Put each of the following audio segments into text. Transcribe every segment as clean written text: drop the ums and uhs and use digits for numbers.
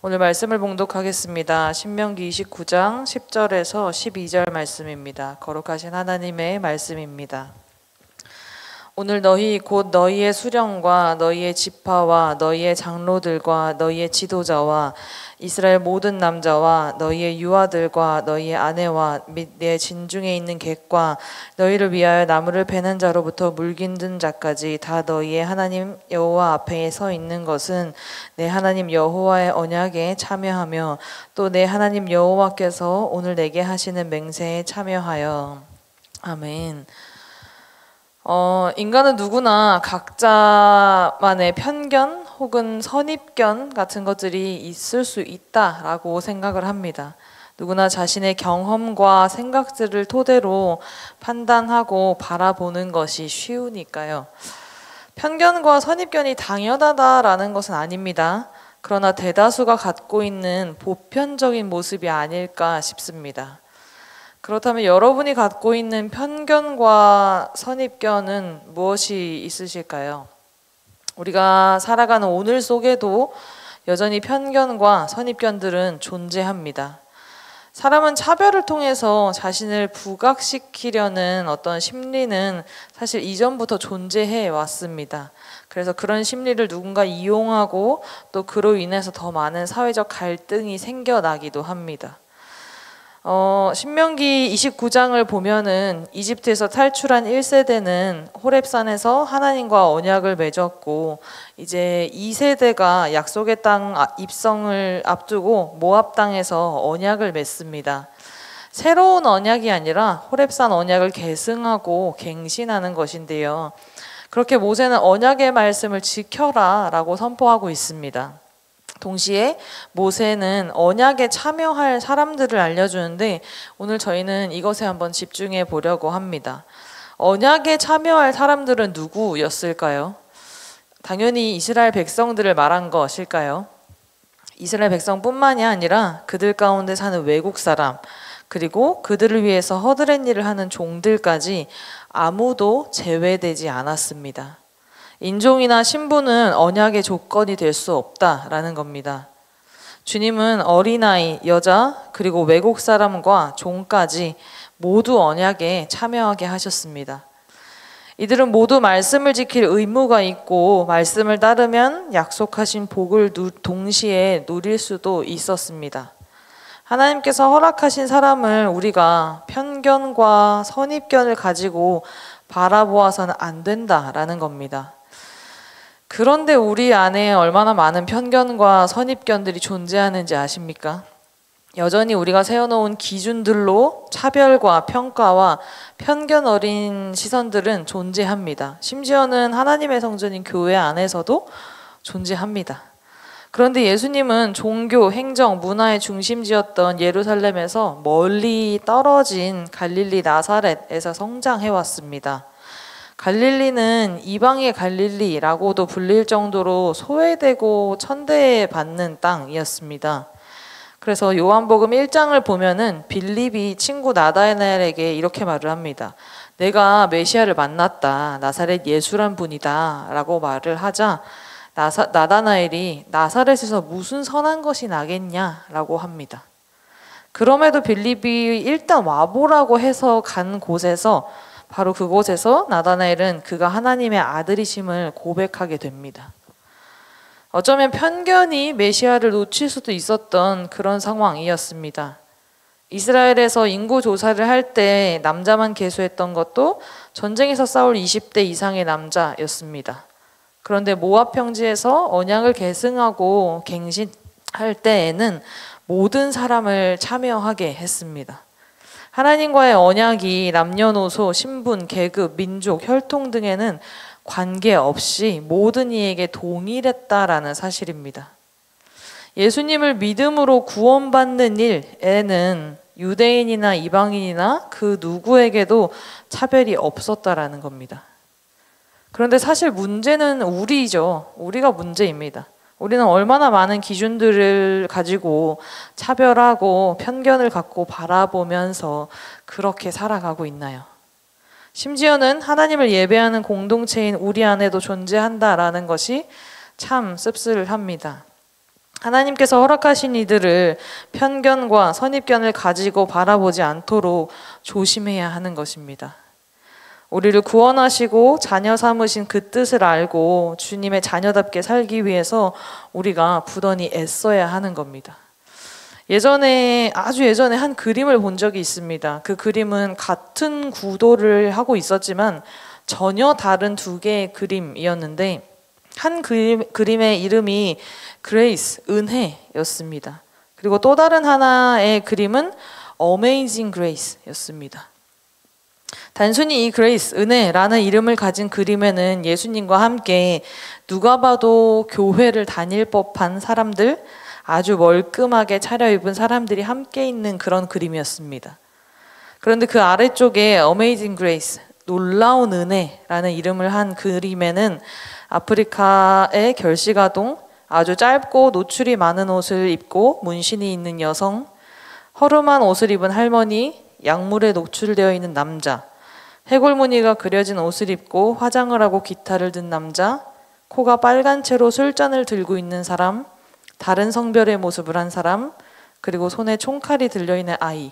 오늘 말씀을 봉독하겠습니다. 신명기 29장 10절에서 12절 말씀입니다. 거룩하신 하나님의 말씀입니다. 오늘 너희 곧 너희의 수령과 너희의 지파와 너희의 장로들과 너희의 지도자와 이스라엘 모든 남자와 너희의 유아들과 너희의 아내와 및 내 진중에 있는 객과 너희를 위하여 나무를 베는 자로부터 물깃든 자까지 다 너희의 하나님 여호와 앞에 서 있는 것은 내 하나님 여호와의 언약에 참여하며 또 내 하나님 여호와께서 오늘 내게 하시는 맹세에 참여하여. 아멘. 인간은 누구나 각자만의 편견 혹은 선입견 같은 것들이 있을 수 있다라고 생각을 합니다. 누구나 자신의 경험과 생각들을 토대로 판단하고 바라보는 것이 쉬우니까요. 편견과 선입견이 당연하다라는 것은 아닙니다. 그러나 대다수가 갖고 있는 보편적인 모습이 아닐까 싶습니다. 그렇다면 여러분이 갖고 있는 편견과 선입견은 무엇이 있으실까요? 우리가 살아가는 오늘 속에도 여전히 편견과 선입견들은 존재합니다. 사람은 차별을 통해서 자신을 부각시키려는 어떤 심리는 사실 이전부터 존재해 왔습니다. 그래서 그런 심리를 누군가 이용하고 또 그로 인해서 더 많은 사회적 갈등이 생겨나기도 합니다. 신명기 29장을 보면은 이집트에서 탈출한 1세대는 호렙산에서 하나님과 언약을 맺었고, 이제 2세대가 약속의 땅 입성을 앞두고 모압 땅에서 언약을 맺습니다. 새로운 언약이 아니라 호렙산 언약을 계승하고 갱신하는 것인데요. 그렇게 모세는 언약의 말씀을 지켜라 라고 선포하고 있습니다. 동시에 모세는 언약에 참여할 사람들을 알려주는데 오늘 저희는 이것에 한번 집중해 보려고 합니다. 언약에 참여할 사람들은 누구였을까요? 당연히 이스라엘 백성들을 말한 것일까요? 이스라엘 백성뿐만이 아니라 그들 가운데 사는 외국 사람, 그리고 그들을 위해서 허드렛 일을 하는 종들까지 아무도 제외되지 않았습니다. 인종이나 신분은 언약의 조건이 될 수 없다라는 겁니다. 주님은 어린아이, 여자, 그리고 외국 사람과 종까지 모두 언약에 참여하게 하셨습니다. 이들은 모두 말씀을 지킬 의무가 있고 말씀을 따르면 약속하신 복을 동시에 누릴 수도 있었습니다. 하나님께서 허락하신 사람을 우리가 편견과 선입견을 가지고 바라보아서는 안 된다라는 겁니다. 그런데 우리 안에 얼마나 많은 편견과 선입견들이 존재하는지 아십니까? 여전히 우리가 세워놓은 기준들로 차별과 평가와 편견 어린 시선들은 존재합니다. 심지어는 하나님의 성전인 교회 안에서도 존재합니다. 그런데 예수님은 종교, 행정, 문화의 중심지였던 예루살렘에서 멀리 떨어진 갈릴리 나사렛에서 성장해 왔습니다. 갈릴리는 이방의 갈릴리라고도 불릴 정도로 소외되고 천대받는 땅이었습니다. 그래서 요한복음 1장을 보면은 빌립이 친구 나다나엘에게 이렇게 말을 합니다. 내가 메시아를 만났다. 나사렛 예수란 분이다. 라고 말을 하자 나다나엘이 나사렛에서 무슨 선한 것이 나겠냐? 라고 합니다. 그럼에도 빌립이 일단 와보라고 해서 간 곳에서 바로 그곳에서 나다나엘은 그가 하나님의 아들이심을 고백하게 됩니다. 어쩌면 편견이 메시아를 놓칠 수도 있었던 그런 상황이었습니다. 이스라엘에서 인구 조사를 할 때 남자만 계수했던 것도 전쟁에서 싸울 20대 이상의 남자였습니다. 그런데 모압 평지에서 언약을 계승하고 갱신할 때에는 모든 사람을 참여하게 했습니다. 하나님과의 언약이 남녀노소, 신분, 계급, 민족, 혈통 등에는 관계없이 모든 이에게 동일했다라는 사실입니다. 예수님을 믿음으로 구원받는 일에는 유대인이나 이방인이나 그 누구에게도 차별이 없었다라는 겁니다. 그런데 사실 문제는 우리죠. 우리가 문제입니다. 우리는 얼마나 많은 기준들을 가지고 차별하고 편견을 갖고 바라보면서 그렇게 살아가고 있나요? 심지어는 하나님을 예배하는 공동체인 우리 안에도 존재한다라는 것이 참 씁쓸합니다. 하나님께서 허락하신 이들을 편견과 선입견을 가지고 바라보지 않도록 조심해야 하는 것입니다. 우리를 구원하시고 자녀 삼으신 그 뜻을 알고 주님의 자녀답게 살기 위해서 우리가 부단히 애써야 하는 겁니다. 아주 예전에 한 그림을 본 적이 있습니다. 그 그림은 같은 구도를 하고 있었지만 전혀 다른 두 개의 그림이었는데 한 그림의 이름이 그레이스, 은혜였습니다. 그리고 또 다른 하나의 그림은 어메이징 그레이스였습니다. 단순히 이 그레이스, 은혜라는 이름을 가진 그림에는 예수님과 함께 누가 봐도 교회를 다닐 법한 사람들, 아주 멀끔하게 차려입은 사람들이 함께 있는 그런 그림이었습니다. 그런데 그 아래쪽에 어메이징 그레이스, 놀라운 은혜라는 이름을 한 그림에는 아프리카의 결시가동, 아주 짧고 노출이 많은 옷을 입고 문신이 있는 여성, 허름한 옷을 입은 할머니, 약물에 노출되어 있는 남자, 해골무늬가 그려진 옷을 입고 화장을 하고 기타를 든 남자, 코가 빨간 채로 술잔을 들고 있는 사람, 다른 성별의 모습을 한 사람, 그리고 손에 총칼이 들려있는 아이,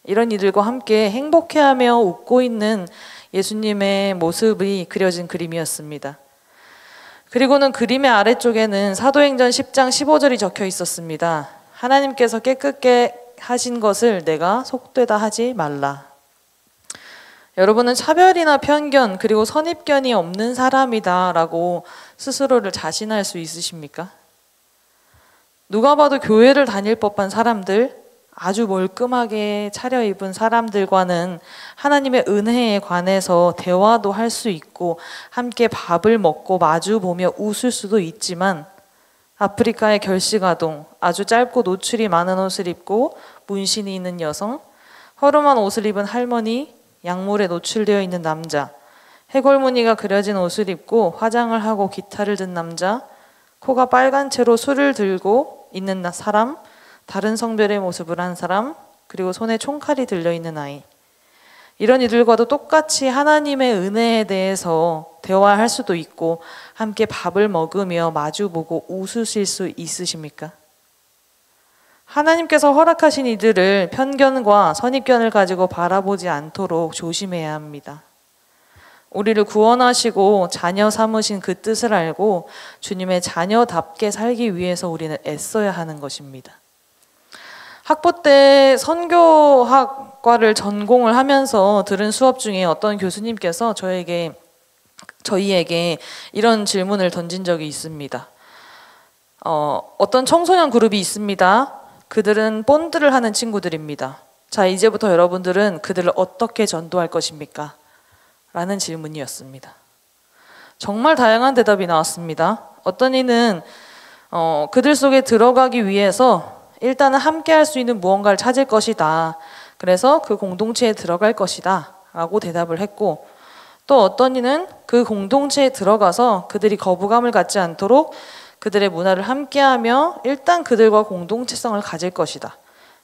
이런 이들과 함께 행복해하며 웃고 있는 예수님의 모습이 그려진 그림이었습니다. 그리고는 그림의 아래쪽에는 사도행전 10장 15절이 적혀 있었습니다. 하나님께서 깨끗게 하신 것을 내가 속되다 하지 말라. 여러분은 차별이나 편견 그리고 선입견이 없는 사람이다 라고 스스로를 자신할 수 있으십니까? 누가 봐도 교회를 다닐 법한 사람들, 아주 멀끔하게 차려입은 사람들과는 하나님의 은혜에 관해서 대화도 할 수 있고 함께 밥을 먹고 마주보며 웃을 수도 있지만 아프리카의 결시가동, 아주 짧고 노출이 많은 옷을 입고 문신이 있는 여성, 허름한 옷을 입은 할머니, 약물에 노출되어 있는 남자, 해골무늬가 그려진 옷을 입고 화장을 하고 기타를 든 남자, 코가 빨간 채로 술을 들고 있는 사람, 다른 성별의 모습을 한 사람, 그리고 손에 총칼이 들려있는 아이, 이런 이들과도 똑같이 하나님의 은혜에 대해서 대화할 수도 있고 함께 밥을 먹으며 마주보고 웃으실 수 있으십니까? 하나님께서 허락하신 이들을 편견과 선입견을 가지고 바라보지 않도록 조심해야 합니다. 우리를 구원하시고 자녀 삼으신 그 뜻을 알고 주님의 자녀답게 살기 위해서 우리는 애써야 하는 것입니다. 학부 때 선교학과를 전공을 하면서 들은 수업 중에 어떤 교수님께서 저희에게 이런 질문을 던진 적이 있습니다. 어떤 청소년 그룹이 있습니다. 그들은 본드를 하는 친구들입니다. 자, 이제부터 여러분들은 그들을 어떻게 전도할 것입니까? 라는 질문이었습니다. 정말 다양한 대답이 나왔습니다. 어떤 이는 그들 속에 들어가기 위해서 일단은 함께 할 수 있는 무언가를 찾을 것이다. 그래서 그 공동체에 들어갈 것이다. 라고 대답을 했고, 또 어떤 이는 그 공동체에 들어가서 그들이 거부감을 갖지 않도록 그들의 문화를 함께하며 일단 그들과 공동체성을 가질 것이다.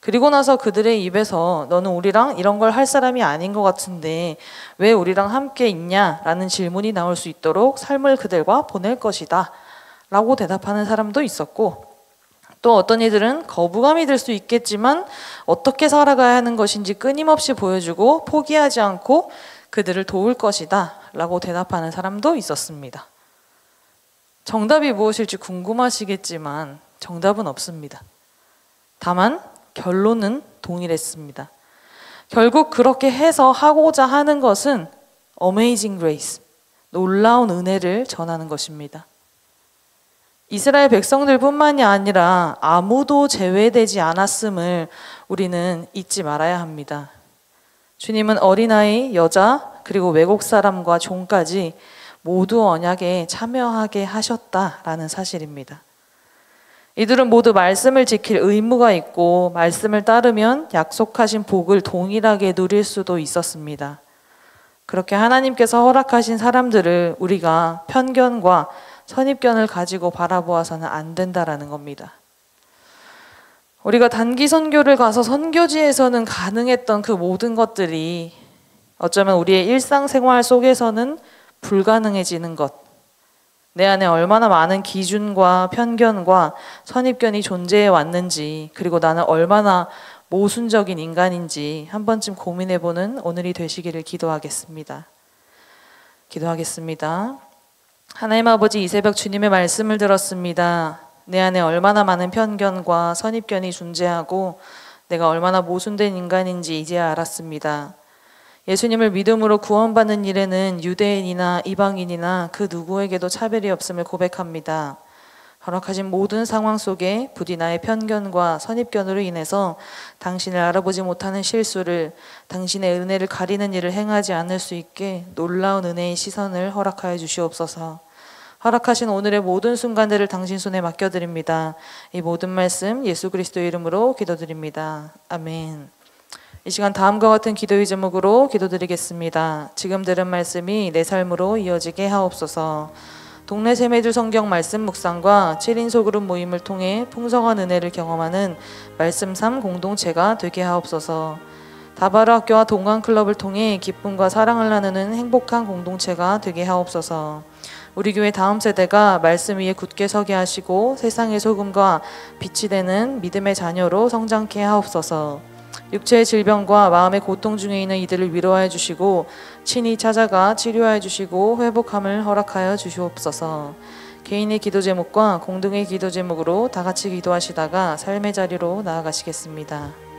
그리고 나서 그들의 입에서 너는 우리랑 이런 걸 할 사람이 아닌 것 같은데 왜 우리랑 함께 있냐? 라는 질문이 나올 수 있도록 삶을 그들과 보낼 것이다. 라고 대답하는 사람도 있었고, 또 어떤 이들은 거부감이 들 수 있겠지만 어떻게 살아가야 하는 것인지 끊임없이 보여주고 포기하지 않고 그들을 도울 것이다 라고 대답하는 사람도 있었습니다. 정답이 무엇일지 궁금하시겠지만 정답은 없습니다. 다만 결론은 동일했습니다. 결국 그렇게 해서 하고자 하는 것은 Amazing Grace, 놀라운 은혜를 전하는 것입니다. 이스라엘 백성들 뿐만이 아니라 아무도 제외되지 않았음을 우리는 잊지 말아야 합니다. 주님은 어린아이, 여자, 그리고 외국 사람과 종까지 모두 언약에 참여하게 하셨다라는 사실입니다. 이들은 모두 말씀을 지킬 의무가 있고 말씀을 따르면 약속하신 복을 동일하게 누릴 수도 있었습니다. 그렇게 하나님께서 허락하신 사람들을 우리가 편견과 선입견을 가지고 바라보아서는 안 된다라는 겁니다. 우리가 단기 선교를 가서 선교지에서는 가능했던 그 모든 것들이 어쩌면 우리의 일상생활 속에서는 불가능해지는 것, 내 안에 얼마나 많은 기준과 편견과 선입견이 존재해 왔는지, 그리고 나는 얼마나 모순적인 인간인지 한 번쯤 고민해보는 오늘이 되시기를 기도하겠습니다. 기도하겠습니다. 하나님 아버지, 이 새벽 주님의 말씀을 들었습니다. 내 안에 얼마나 많은 편견과 선입견이 존재하고 내가 얼마나 모순된 인간인지 이제야 알았습니다. 예수님을 믿음으로 구원받는 일에는 유대인이나 이방인이나 그 누구에게도 차별이 없음을 고백합니다. 허락하신 모든 상황 속에 부디 나의 편견과 선입견으로 인해서 당신을 알아보지 못하는 실수를, 당신의 은혜를 가리는 일을 행하지 않을 수 있게 놀라운 은혜의 시선을 허락하여 주시옵소서. 허락하신 오늘의 모든 순간들을 당신 손에 맡겨드립니다. 이 모든 말씀 예수 그리스도의 이름으로 기도드립니다. 아멘. 이 시간 다음과 같은 기도의 제목으로 기도드리겠습니다. 지금 들은 말씀이 내 삶으로 이어지게 하옵소서. 동네 세매들 성경 말씀 묵상과 7인 소그룹 모임을 통해 풍성한 은혜를 경험하는 말씀 삶 공동체가 되게 하옵소서. 다바르 학교와 동강클럽을 통해 기쁨과 사랑을 나누는 행복한 공동체가 되게 하옵소서. 우리 교회 다음 세대가 말씀 위에 굳게 서게 하시고 세상의 소금과 빛이 되는 믿음의 자녀로 성장케 하옵소서. 육체의 질병과 마음의 고통 중에 있는 이들을 위로하여 주시고 친히 찾아가 치료하여 주시고 회복함을 허락하여 주시옵소서. 개인의 기도 제목과 공동의 기도 제목으로 다 같이 기도하시다가 삶의 자리로 나아가시겠습니다.